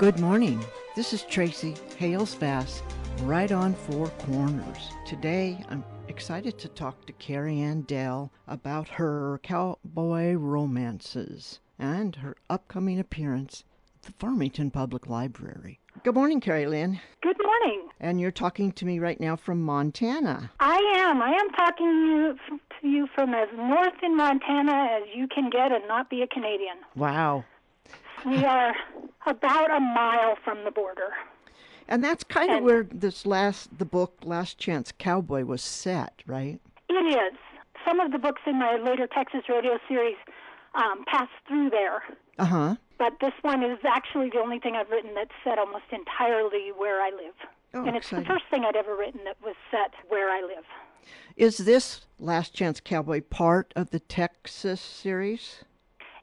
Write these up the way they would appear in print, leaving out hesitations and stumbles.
Good morning. This is Tracy Hales-Bass, right on Four Corners. Today, I'm excited to talk to Kari Ann Dell about her cowboy romances and her upcoming appearance at the Farmington Public Library. Good morning, Kari Lynn. Good morning. And you're talking to me right now from Montana. I am talking to you from as north in Montana as you can get and not be a Canadian. Wow. We are about a mile from the border. And that's kind of where the book Last Chance Cowboy was set, right? It is. Some of the books in my later Texas Rodeo series pass through there. Uh-huh. But this one is actually the only thing I've written that's set almost entirely where I live. Oh, and it's exciting. the first thing I'd ever written that was set where I live. Is this Last Chance Cowboy part of the Texas series?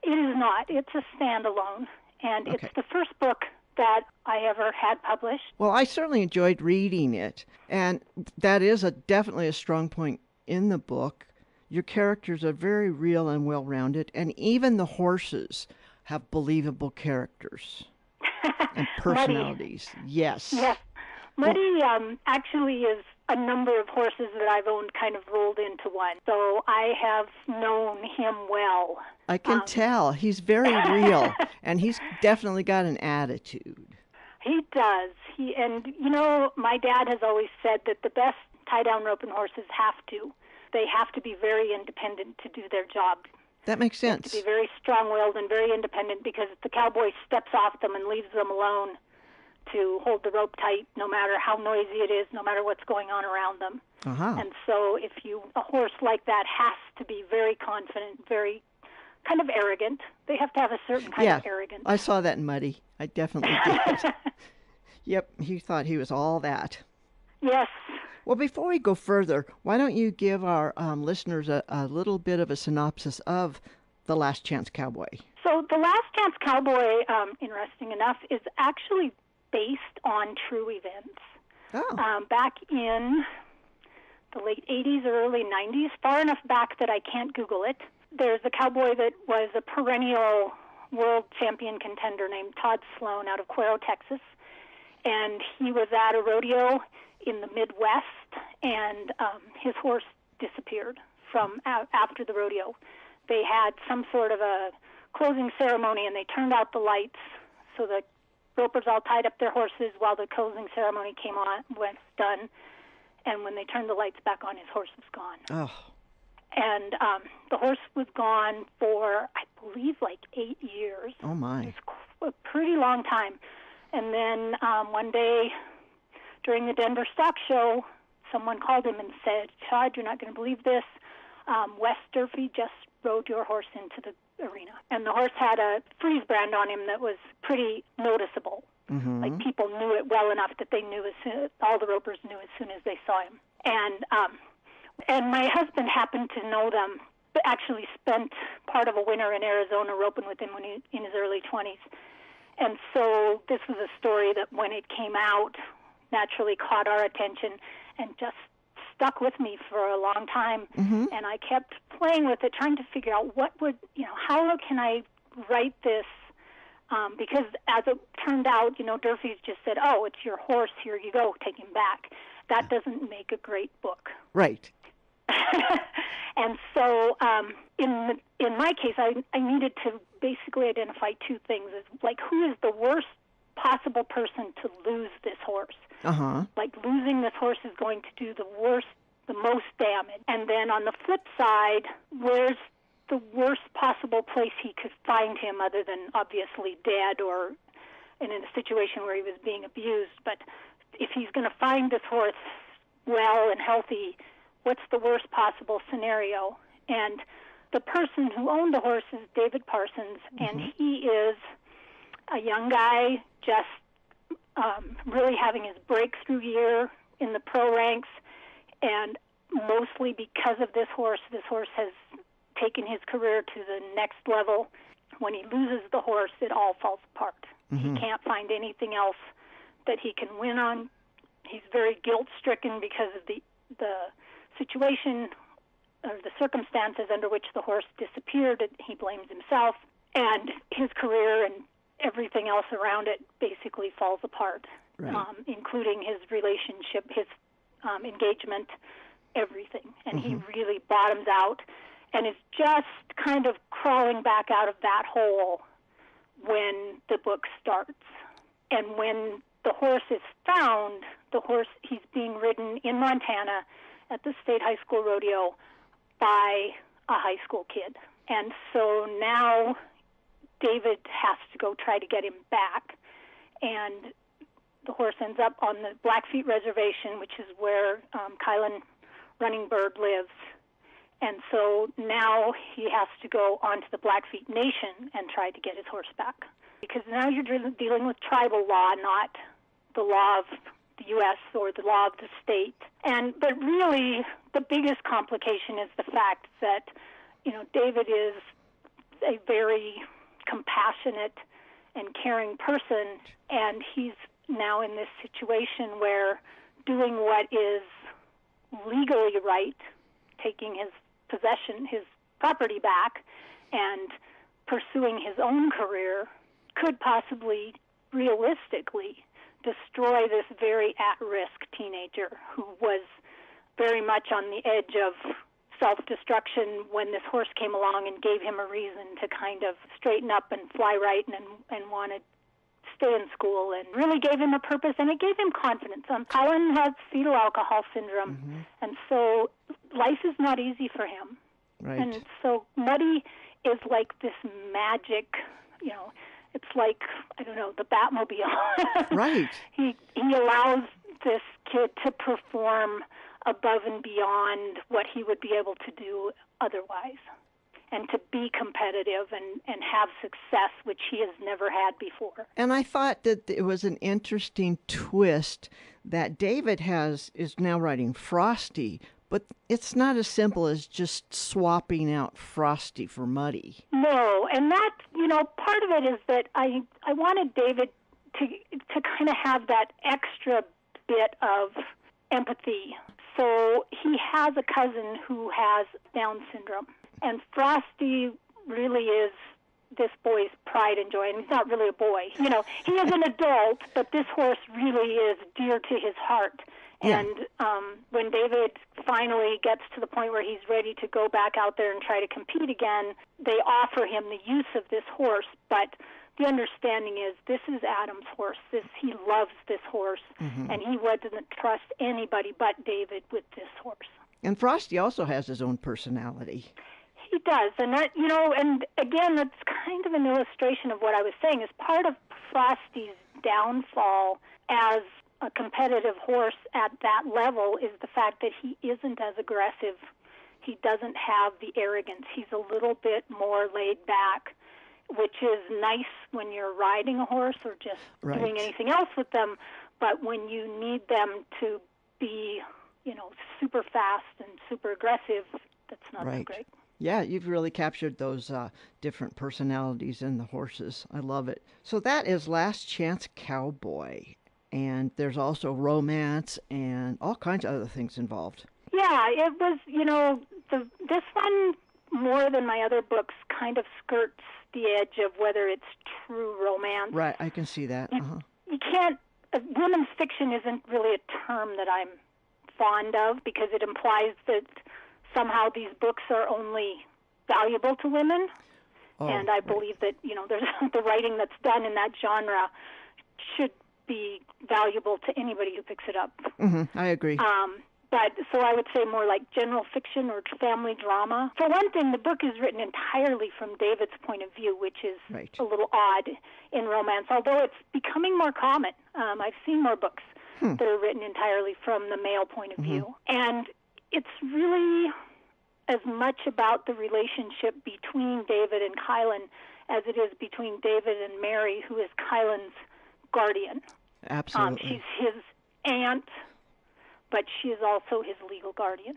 It is not. It's a standalone, and Okay. It's the first book that I ever had published. Well, I certainly enjoyed reading it, and that is definitely a strong point in the book. Your characters are very real and well-rounded, and even the horses have believable characters and personalities. Yes. Yes. Muddy actually is a number of horses that I've owned kind of rolled into one, so I have known him well. I can tell. He's very real, and he's definitely got an attitude. He does. My dad has always said that the best tie-down roping horses they have to be very independent to do their job. That makes sense. They have to be very strong-willed and very independent, because if the cowboy steps off them and leaves them alone to hold the rope tight, no matter how noisy it is, no matter what's going on around them. Uh-huh. And so a horse like that has to be very confident, very kind of arrogant. They have to have a certain kind of arrogance. I saw that in Muddy. I definitely did. Yep, he thought he was all that. Yes. Well, before we go further, why don't you give our listeners a little bit of a synopsis of The Last Chance Cowboy? So The Last Chance Cowboy, interesting enough, is actually based on true events. Oh. Back in the late 80s or early 90s, far enough back that I can't Google it, there's a cowboy that was a perennial world champion contender named Todd Sloan out of Cuero, Texas. And he was at a rodeo in the Midwest, and his horse disappeared from after the rodeo. They had some sort of a closing ceremony, and they turned out the lights, so the ropers all tied up their horses while the closing ceremony was done. And when they turned the lights back on, his horse was gone. Oh. And the horse was gone for, I believe, like 8 years. Oh, my. It was a pretty long time. And then one day during the Denver Stock Show, someone called him and said, "Todd, you're not going to believe this. Wes Durfee just rode your horse into the arena." And the horse had a freeze brand on him that was pretty noticeable. Mm-hmm. Like, people knew it well enough that they knew all the ropers knew as soon as they saw him. And my husband happened to know them, but actually spent part of a winter in Arizona roping with him when in his early 20s. And so this was a story that, when it came out, naturally caught our attention and just stuck with me for a long time. Mm-hmm. And I kept playing with it, trying to figure out how can I write this? Because as it turned out, Durfee's just said, "Oh, it's your horse, here you go, take him back." That doesn't make a great book. Right. And so in my case, I needed to basically identify two things. Like, who is the worst possible person to lose this horse? Uh-huh. Like, losing this horse is going to do the most damage. And then on the flip side, where's the worst possible place he could find him, other than obviously dead or in a situation where he was being abused? But if he's going to find this horse well and healthy, what's the worst possible scenario? And the person who owned the horse is David Parsons, and he is a young guy just really having his breakthrough year in the pro ranks, and mostly because of this horse has taken his career to the next level. When he loses the horse, it all falls apart. Mm-hmm. He can't find anything else that he can win on. He's very guilt-stricken because of the situation or the circumstances under which the horse disappeared. He blames himself, and his career and everything else around it basically falls apart, Right. Including his relationship, his engagement, everything. And he Mm-hmm. really bottoms out and is just kind of crawling back out of that hole when the book starts. And when the horse is found, he's being ridden in Montana at the State High School Rodeo by a high school kid. And so now David has to go try to get him back. And the horse ends up on the Blackfeet Reservation, which is where Kylan Running Bird lives. And so now he has to go onto the Blackfeet Nation and try to get his horse back. Because now you're dealing with tribal law, not the law of the U.S. or the law of the state. But really, the biggest complication is the fact that, David is a very compassionate and caring person, and he's now in this situation where doing what is legally right, taking his property back, and pursuing his own career could possibly, realistically, destroy this very at-risk teenager who was very much on the edge of self-destruction when this horse came along and gave him a reason to kind of straighten up and fly right and want to stay in school, and really gave him a purpose, and it gave him confidence. Kylan has fetal alcohol syndrome, Mm-hmm. and so life is not easy for him. Right. And so Muddy is like this magic, it's like, I don't know, the Batmobile. Right. He allows this kid to perform above and beyond what he would be able to do otherwise, and to be competitive and have success, which he has never had before. And I thought that it was an interesting twist that David is now writing Frosty, but it's not as simple as just swapping out Frosty for Muddy. No, and that, part of it is that I wanted David to kind of have that extra bit of empathy. So he has a cousin who has Down syndrome, and Frosty really is this boy's pride and joy, and he's not really a boy. He is an adult, but this horse really is dear to his heart. Yeah. And when David finally gets to the point where he's ready to go back out there and try to compete again, they offer him the use of this horse, but the understanding is this is Adam's horse. He loves this horse, Mm-hmm. and he doesn't trust anybody but David with this horse. And Frosty also has his own personality. He does, and that, and again, that's kind of an illustration of what I was saying. Is part of Frosty's downfall as a competitive horse at that level is the fact that he isn't as aggressive. He doesn't have the arrogance. He's a little bit more laid back, which is nice when you're riding a horse or just Right. doing anything else with them. But when you need them to be, super fast and super aggressive, that's not so Right. great. Yeah, you've really captured those different personalities in the horses. I love it. So that is Last Chance Cowboy. And there's also romance and all kinds of other things involved. Yeah, it was, this one, more than my other books, kind of skirts the edge of whether it's true romance. Right, I can see that. Uh-huh. You can't, women's fiction isn't really a term that I'm fond of, because it implies that somehow these books are only valuable to women. Oh, And I right. believe that, there's the writing that's done in that genre should be valuable to anybody who picks it up. I agree. But so I would say more like general fiction or family drama. For one thing, the book is written entirely from David's point of view, which is Right. a little odd in romance, although it's becoming more common. I've seen more books that are written entirely from the male point of view. And it's really as much about the relationship between David and Kylan as it is between David and Mary, who is Kylan's guardian. Absolutely. She's his aunt, but she is also his legal guardian.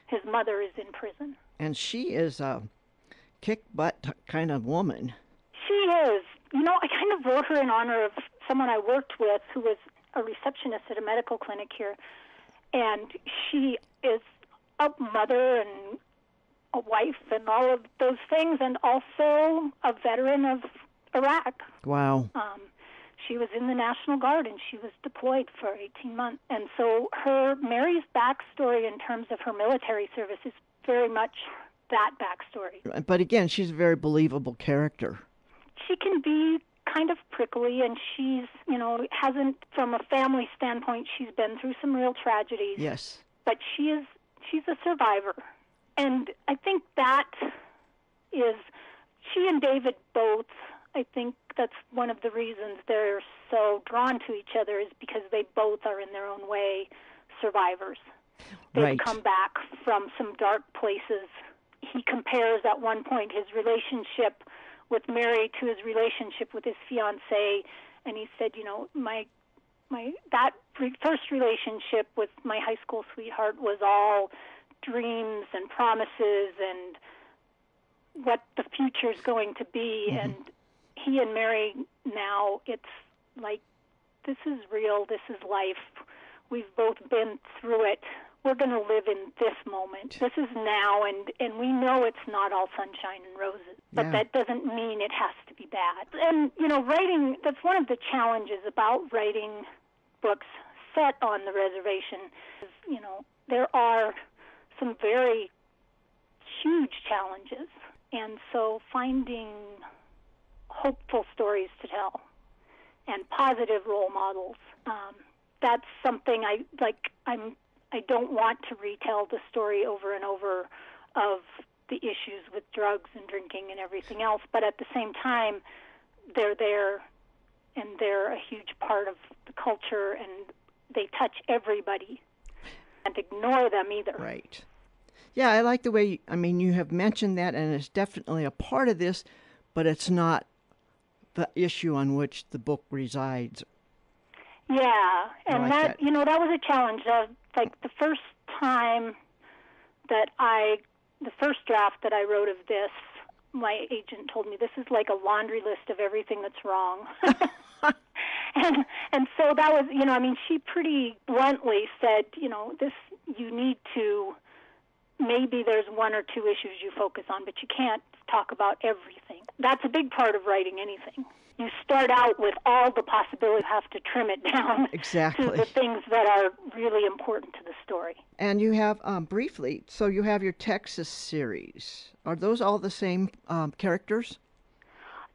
His mother is in prison. And she is a kick-butt kind of woman. She is. I kind of wrote her in honor of someone I worked with who was a receptionist at a medical clinic here. And she is a mother and a wife and all of those things, and also a veteran of Iraq. Wow. She was in the National Guard, and she was deployed for 18 months. And so Mary's backstory in terms of her military service is very much that backstory. But again, she's a very believable character. She can be kind of prickly, and she's, hasn't, from a family standpoint, she's been through some real tragedies. Yes. But she's a survivor. And I think that is, she and David both, I think that's one of the reasons they're so drawn to each other, is because they both are in their own way survivors. They've right. come back from some dark places. He compares at one point his relationship with Mary to his relationship with his fiancée, and he said, first relationship with my high school sweetheart was all dreams and promises and what the future's going to be, and he and Mary now, it's like, this is real, this is life. We've both been through it. We're going to live in this moment. This is now, and we know it's not all sunshine and roses, but that doesn't mean it has to be bad. And, writing, that's one of the challenges about writing books set on the reservation. There are some very huge challenges, and so finding hopeful stories to tell and positive role models, that's something I don't want to retell the story over and over of the issues with drugs and drinking and everything else, but at the same time, they're there, and they're a huge part of the culture, and they touch everybody. Can't ignore them either. Right. Yeah, I like the way, you have mentioned that, and it's definitely a part of this, but it's not the issue on which the book resides. Yeah, and like that that was a challenge. Like the first draft that I wrote of this, my agent told me this is like a laundry list of everything that's wrong. and so that was, she pretty bluntly said, this, you need to, maybe there's one or two issues you focus on, but you can't talk about everything. That's a big part of writing anything. You start out with all the possibilities, you have to trim it down exactly. to the things that are really important to the story. And you have, briefly, so you have your Texas series. Are those all the same characters?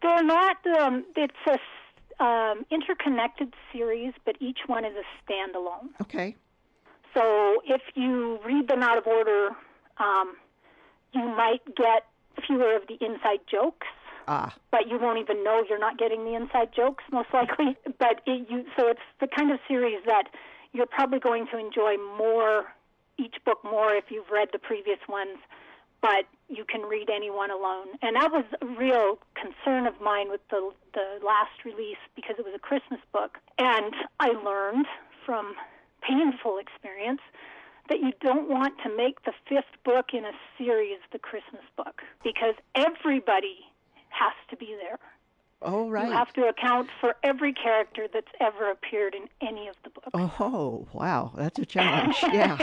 They're not. It's a interconnected series, but each one is a standalone. Okay. So if you read them out of order, you might get fewer of the inside jokes. But you won't even know you're not getting the inside jokes, most likely. But so it's the kind of series that you're probably going to enjoy each book more if you've read the previous ones, but you can read any one alone. And that was a real concern of mine with the last release, because it was a Christmas book. And I learned from painful experience that you don't want to make the fifth book in a series the Christmas book, because everybody has to be there. Oh, right. You have to account for every character that's ever appeared in any of the books. Oh, wow. That's a challenge. Yeah.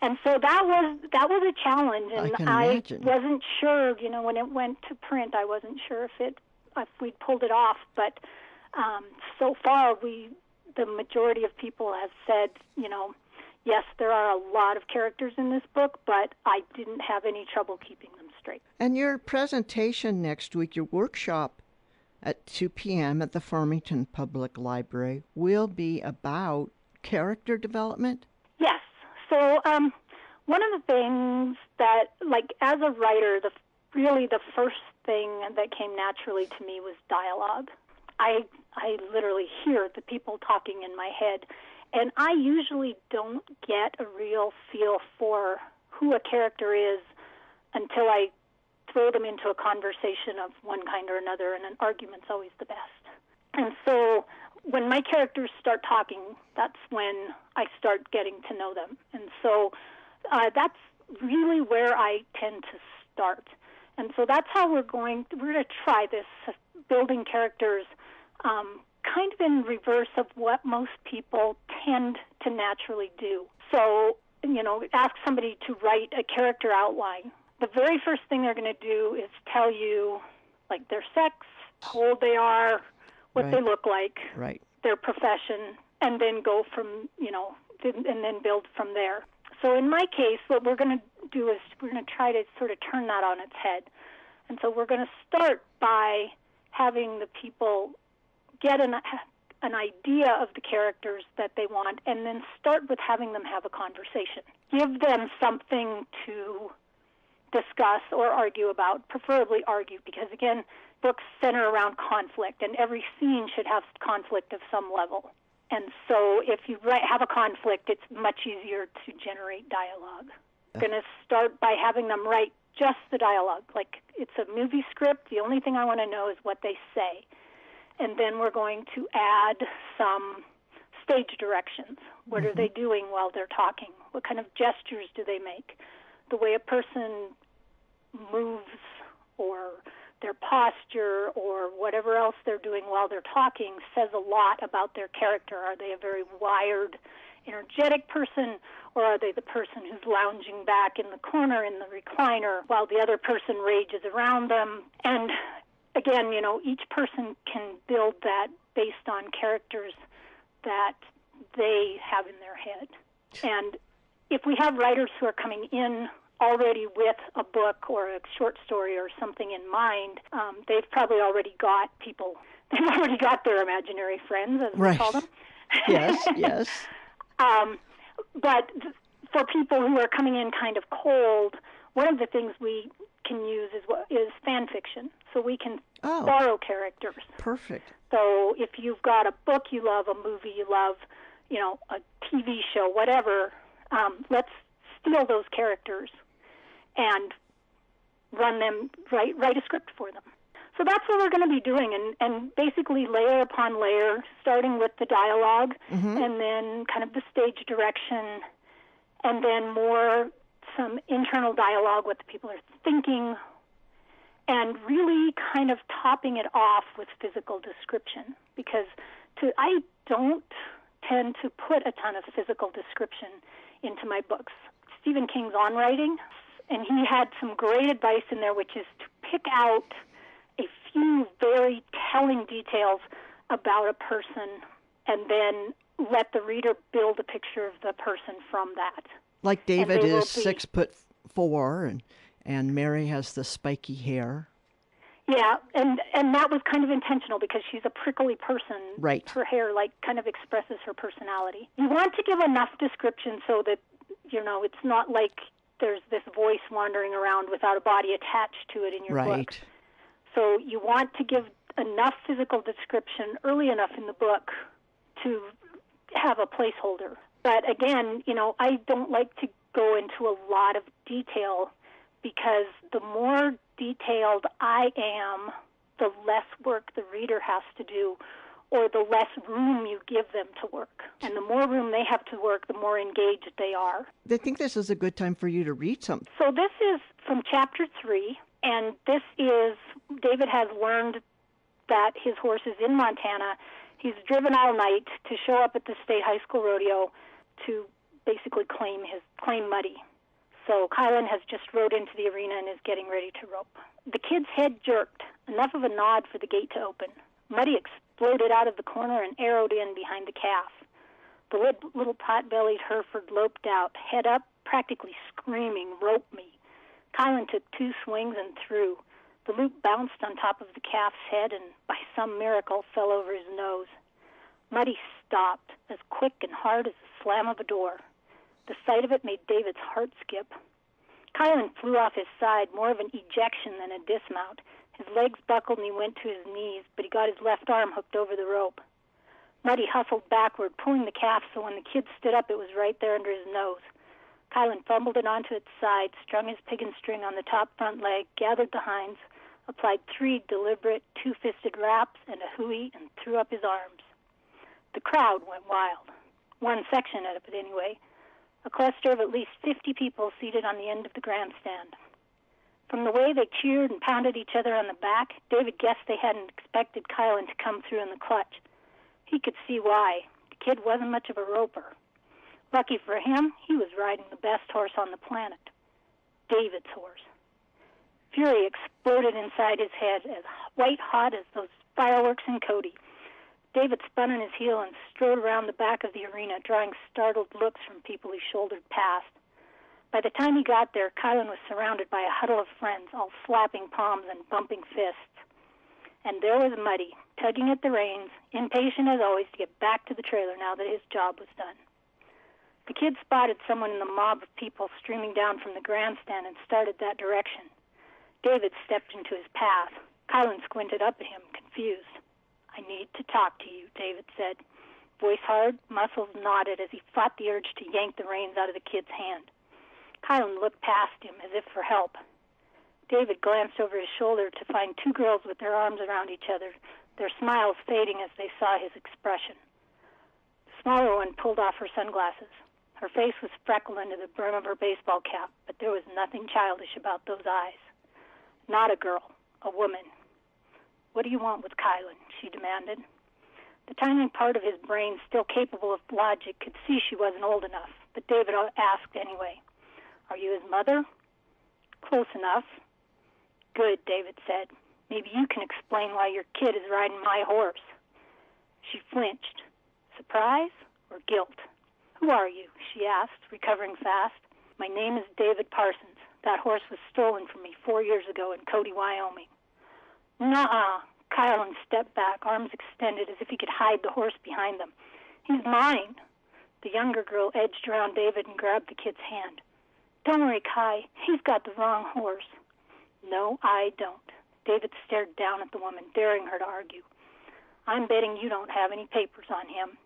And so that was a challenge, and I can imagine. Wasn't sure, when it went to print, I wasn't sure if we'd pulled it off, but so far the majority of people have said, yes, there are a lot of characters in this book, but I didn't have any trouble keeping them straight. And your presentation next week, your workshop at 2 p.m. at the Farmington Public Library, will be about character development? Yes. So one of the things that, as a writer, really the first thing that came naturally to me was dialogue. I literally hear the people talking in my head, and I usually don't get a real feel for who a character is until I throw them into a conversation of one kind or another, and an argument's always the best. And so when my characters start talking, that's when I start getting to know them. And so that's really where I tend to start. And so that's how we're going to try this, building characters kind of in reverse of what most people tend to naturally do. So, ask somebody to write a character outline. The very first thing they're going to do is tell you like their sex, how old they are, what they look like, their profession, and then go from, and then build from there. So in my case, what we're going to do is we're going to try to sort of turn that on its head. And so we're going to start by having the people get an idea of the characters that they want, and then start with having them have a conversation. Give them something to discuss or argue about, preferably argue, because, again, books center around conflict, and every scene should have conflict of some level. And so if you have a conflict, it's much easier to generate dialogue. I'm going to start by having them write just the dialogue. Like, it's a movie script. The only thing I want to know is what they say. And then we're going to add some stage directions. What are they doing while they're talking? What kind of gestures do they make? The way a person moves, or their posture, or whatever else they're doing while they're talking says a lot about their character. Are they a very wired, energetic person, or are they the person who's lounging back in the corner in the recliner while the other person rages around them? And again, each person can build that based on characters that they have in their head. And if we have writers who are coming in already with a book or a short story or something in mind, they've probably already got people. They've already got their imaginary friends, as we call them. Yes. But for people who are coming in kind of cold, one of the things we can use is fan fiction. So we can borrow characters. Perfect. So if you've got a book you love, a movie you love, a TV show, whatever, let's steal those characters and run them, write a script for them. So that's what we're going to be doing, and basically layer upon layer, starting with the dialogue, and then kind of the stage direction, and then some internal dialogue, what the people are thinking, and really kind of topping it off with physical description, because I don't tend to put a ton of physical description into my books. Stephen King's on writing, and he had some great advice in there, which is to pick out a few very telling details about a person and then let the reader build a picture of the person from that. Like David is 6'4", and Mary has the spiky hair. Yeah, and that was kind of intentional because she's a prickly person. Right. Her hair kind of expresses her personality. You want to give enough description so that, it's not like there's this voice wandering around without a body attached to it in your book. So you want to give enough physical description early enough in the book to have a placeholder. But again, I don't like to go into a lot of detail because the more detailed I am, the less work the reader has to do, or the less room you give them to work. And the more room they have to work, the more engaged they are. I think this is a good time for you to read something. So this is from Chapter 3, and this is, David has learned that his horse is in Montana. He's driven all night to show up at the state high school rodeo to basically claim Muddy. So Kylan has just rode into the arena and is getting ready to rope. The kid's head jerked, enough of a nod for the gate to open. Muddy exploded out of the corner and arrowed in behind the calf. The little pot-bellied Hereford loped out, head up, practically screaming, "Rope me." Kylan took 2 swings and threw. The loop bounced on top of the calf's head and, by some miracle, fell over his nose. Muddy stopped, as quick and hard as the slam of a door. The sight of it made David's heart skip. Kylan flew off his side, more of an ejection than a dismount. His legs buckled and he went to his knees, but he got his left arm hooked over the rope. Muddy hustled backward, pulling the calf so when the kid stood up it was right there under his nose. Kylan fumbled it onto its side, strung his piggin string on the top front leg, gathered the hinds, applied 3 deliberate 2-fisted raps and a hooey, and threw up his arms. The crowd went wild. One section of it anyway. A cluster of at least 50 people seated on the end of the grandstand. From the way they cheered and pounded each other on the back, David guessed they hadn't expected Kylan to come through in the clutch. He could see why. The kid wasn't much of a roper. Lucky for him, he was riding the best horse on the planet, David's horse. Fury exploded inside his head, as white hot as those fireworks in Cody. David spun on his heel and strode around the back of the arena, drawing startled looks from people he shouldered past. By the time he got there, Kylan was surrounded by a huddle of friends, all slapping palms and bumping fists. And there was Muddy, tugging at the reins, impatient as always to get back to the trailer now that his job was done. The kid spotted someone in the mob of people streaming down from the grandstand and started that direction. David stepped into his path. Kylan squinted up at him, confused. "I need to talk to you," David said. Voice hard, muscles knotted as he fought the urge to yank the reins out of the kid's hand. Kylan looked past him as if for help. David glanced over his shoulder to find two girls with their arms around each other, their smiles fading as they saw his expression. The smaller one pulled off her sunglasses. Her face was freckled under the brim of her baseball cap, but there was nothing childish about those eyes. Not a girl, a woman. "What do you want with Kylan?" she demanded. The tiny part of his brain still capable of logic could see she wasn't old enough, but David asked anyway. "Are you his mother?" "Close enough." "Good," David said. "Maybe you can explain why your kid is riding my horse." She flinched. Surprise or guilt? "Who are you?" she asked, recovering fast. "My name is David Parsons. That horse was stolen from me 4 years ago in Cody, Wyoming." "Nuh-uh." Kylan stepped back, arms extended as if he could hide the horse behind them. "He's mine." The younger girl edged around David and grabbed the kid's hand. "Don't worry, Kai. He's got the wrong horse." "No, I don't." David stared down at the woman, daring her to argue. "I'm betting you don't have any papers on him."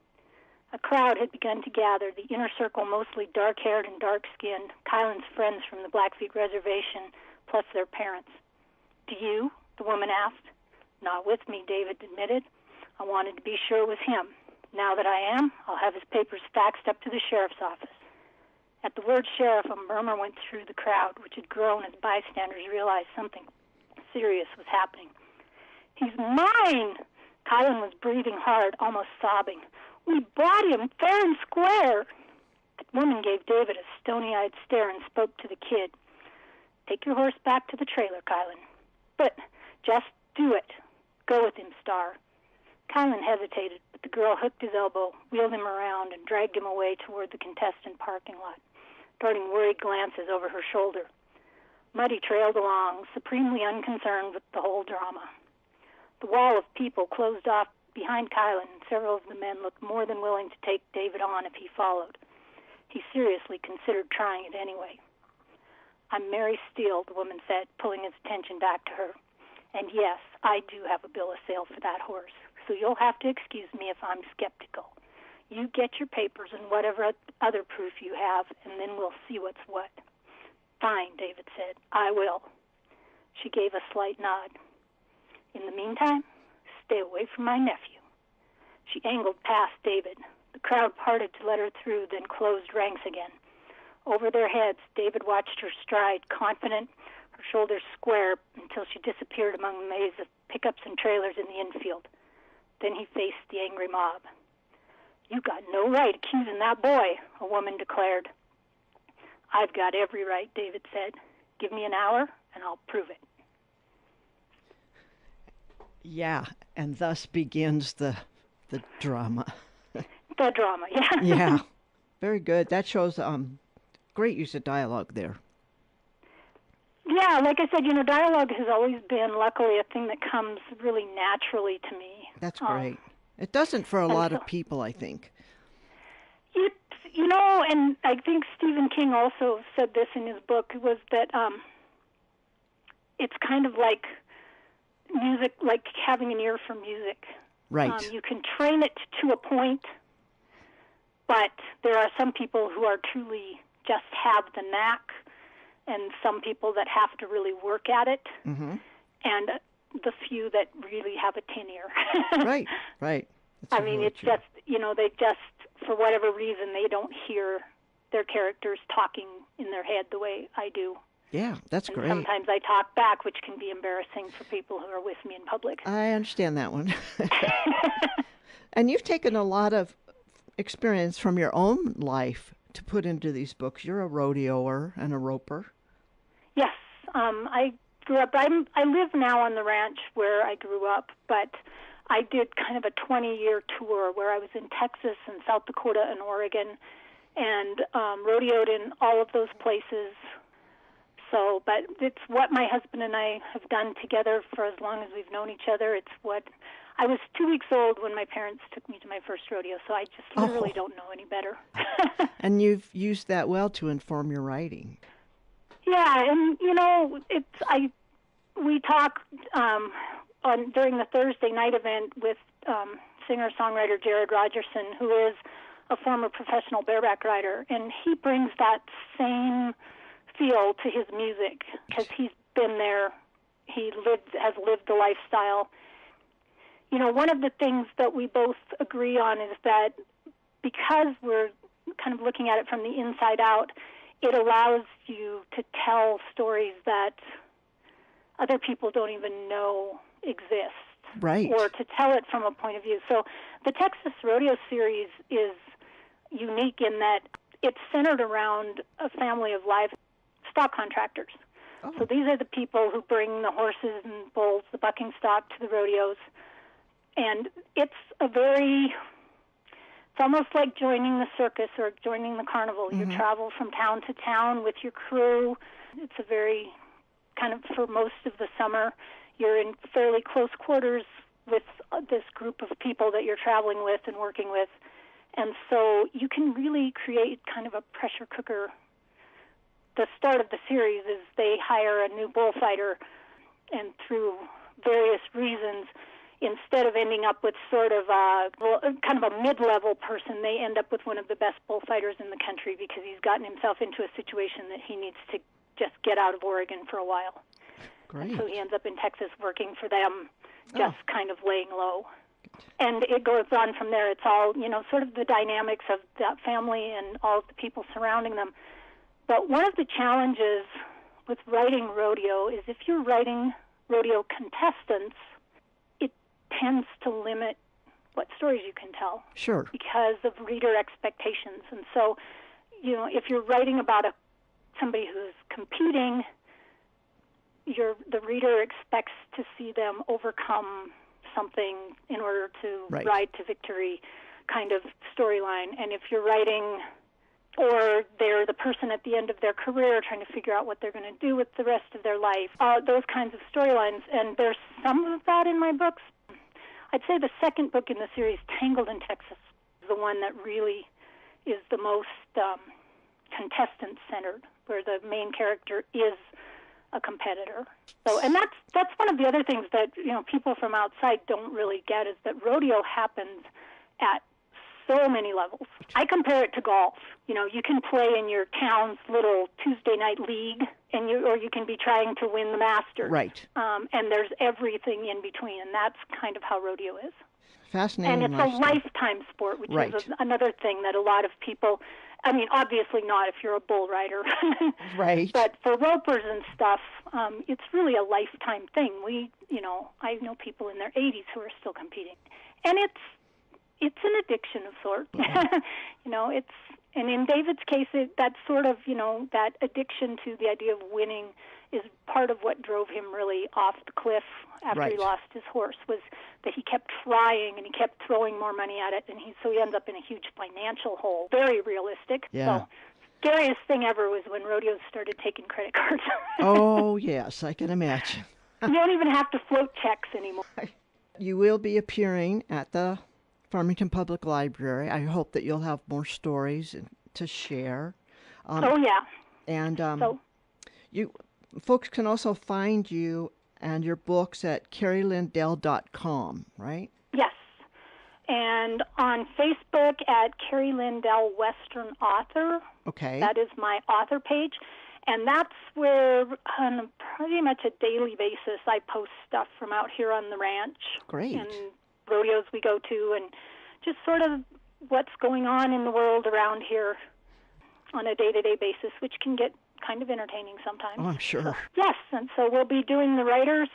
A crowd had begun to gather, the inner circle mostly dark-haired and dark-skinned, Kylan's friends from the Blackfeet Reservation, plus their parents. "Do you?" the woman asked. "Not with me," David admitted. "I wanted to be sure it was him. Now that I am, I'll have his papers faxed up to the sheriff's office." At the word sheriff, a murmur went through the crowd, which had grown as bystanders realized something serious was happening. "He's mine!" Kylan was breathing hard, almost sobbing. "We bought him fair and square." The woman gave David a stony-eyed stare and spoke to the kid. "Take your horse back to the trailer, Kylan." "But just do it. Go with him, Star." Kylan hesitated, but the girl hooked his elbow, wheeled him around, and dragged him away toward the contestant parking lot, darting worried glances over her shoulder. Muddy trailed along, supremely unconcerned with the whole drama. The wall of people closed off behind Kylan, and several of the men looked more than willing to take David on if he followed. He seriously considered trying it anyway. "I'm Mary Steele," the woman said, pulling his attention back to her. "And yes, I do have a bill of sale for that horse, so you'll have to excuse me if I'm skeptical. You get your papers and whatever other proof you have, and then we'll see what's what." "Fine," David said. "I will." She gave a slight nod. "In the meantime, stay away from my nephew." She angled past David. The crowd parted to let her through, then closed ranks again. Over their heads, David watched her stride, confident, her shoulders square, until she disappeared among the maze of pickups and trailers in the infield. Then he faced the angry mob. "You got no right accusing that boy," a woman declared. "I've got every right," David said. "Give me an hour, and I'll prove it." Yeah, and thus begins the drama. The drama, yeah. Yeah, very good. That shows great use of dialogue there. Yeah, like I said, dialogue has always been, luckily, a thing that comes really naturally to me. That's great. It doesn't for a lot of people, I think. And I think Stephen King also said this in his book, was that it's kind of like music, like having an ear for music. Right. You can train it to a point, but there are some people who are truly just have the knack, and some people that have to really work at it, and the few that really have a tin ear. Right. That's I mean, really it's true. just, they just, for whatever reason, they don't hear their characters talking in their head the way I do. Yeah, that's And great. sometimes I talk back, which can be embarrassing for people who are with me in public. I understand that one. And you've taken a lot of experience from your own life to put into these books. You're a rodeoer and a roper. Yes, I grew up. I live now on the ranch where I grew up, but I did kind of a 20-year tour where I was in Texas and South Dakota and Oregon, and rodeoed in all of those places. So, but it's what my husband and I have done together for as long as we've known each other. It's what I was 2 weeks old when my parents took me to my first rodeo, so I just literally don't know any better. And you've used that well to inform your writing. Yeah, and we talk during the Thursday night event with singer-songwriter Jared Rogerson, who is a former professional bareback rider, and he brings that same feel to his music because he's been there. He has lived the lifestyle. One of the things that we both agree on is that because we're kind of looking at it from the inside out, it allows you to tell stories that other people don't even know exist. Right. Or to tell it from a point of view. So the Texas Rodeo series is unique in that it's centered around a family of livestock contractors. Oh. So these are the people who bring the horses and bulls, the bucking stock, to the rodeos. And it's almost like joining the circus or joining the carnival. Mm-hmm. You travel from town to town with your crew. It's a very kind of, for most of the summer, you're in fairly close quarters with this group of people that you're traveling with and working with. And so you can really create kind of a pressure cooker. The start of the series is they hire a new bullfighter, and through various reasons, instead of ending up with sort of kind of a mid-level person, they end up with one of the best bullfighters in the country because he's gotten himself into a situation that he needs to just get out of Oregon for a while. Great. And so he ends up in Texas working for them, just kind of laying low. And it goes on from there. It's all, sort of the dynamics of that family and all of the people surrounding them. But one of the challenges with writing rodeo is if you're writing rodeo contestants, it tends to limit what stories you can tell. Sure. Because of reader expectations. And so, if you're writing about somebody who's competing, the reader expects to see them overcome something in order to ride to victory kind of storyline. And if you're writing, or they're the person at the end of their career trying to figure out what they're going to do with the rest of their life, those kinds of storylines. And there's some of that in my books. I'd say the second book in the series, Tangled in Texas, is the one that really is the most contestant-centered, where the main character is a competitor. So, and that's one of the other things that people from outside don't really get, is that rodeo happens at so many levels. I compare it to golf. You can play in your town's little Tuesday night league, or you can be trying to win the Masters. Right. And there's everything in between, and that's kind of how rodeo is. Fascinating. And it's a lifetime sport, which is another thing that a lot of people. I mean, obviously not if you're a bull rider. Right. But for ropers and stuff, it's really a lifetime thing. I know people in their 80s who are still competing. And it's an addiction of sorts. Mm-hmm. And in David's case, that sort of, that addiction to the idea of winning is part of what drove him really off the cliff after he lost his horse, was that he kept trying and he kept throwing more money at it, and so he ends up in a huge financial hole. Very realistic. Yeah. So, scariest thing ever was when rodeos started taking credit cards. Oh, yes, I can imagine. You don't even have to float checks anymore. You will be appearing at the Farmington Public Library. I hope that you'll have more stories to share. And folks can also find you and your books at KariLynnDell.com, right? Yes. And on Facebook at Kari Lynn Dell Western Author. Okay. That is my author page. And that's where, on pretty much a daily basis, I post stuff from out here on the ranch. Great. And rodeos we go to, and just sort of what's going on in the world around here on a day-to-day basis, which can get kind of entertaining sometimes. Oh, I'm sure. So, yes, and so we'll be doing the writers'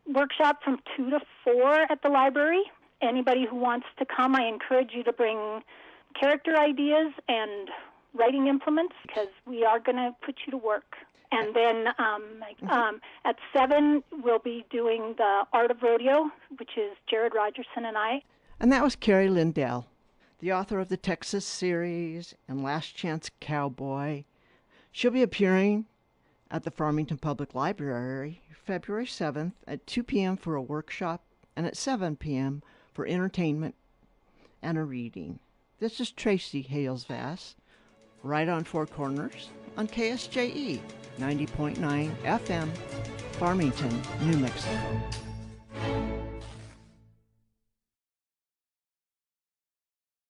workshop from 2 to 4 at the library. Anybody who wants to come, I encourage you to bring character ideas and writing implements, because we are going to put you to work. And then at 7, we'll be doing the Art of Rodeo, which is Jared Rogerson and I. And that was Kari Lynn, the author of the Texas series and Last Chance Cowboy. She'll be appearing at the Farmington Public Library February 7th at 2 p.m. for a workshop and at 7 p.m. for entertainment and a reading. This is Tracy Hales-Vass, right on Four Corners on KSJE 90.9 FM, Farmington, New Mexico.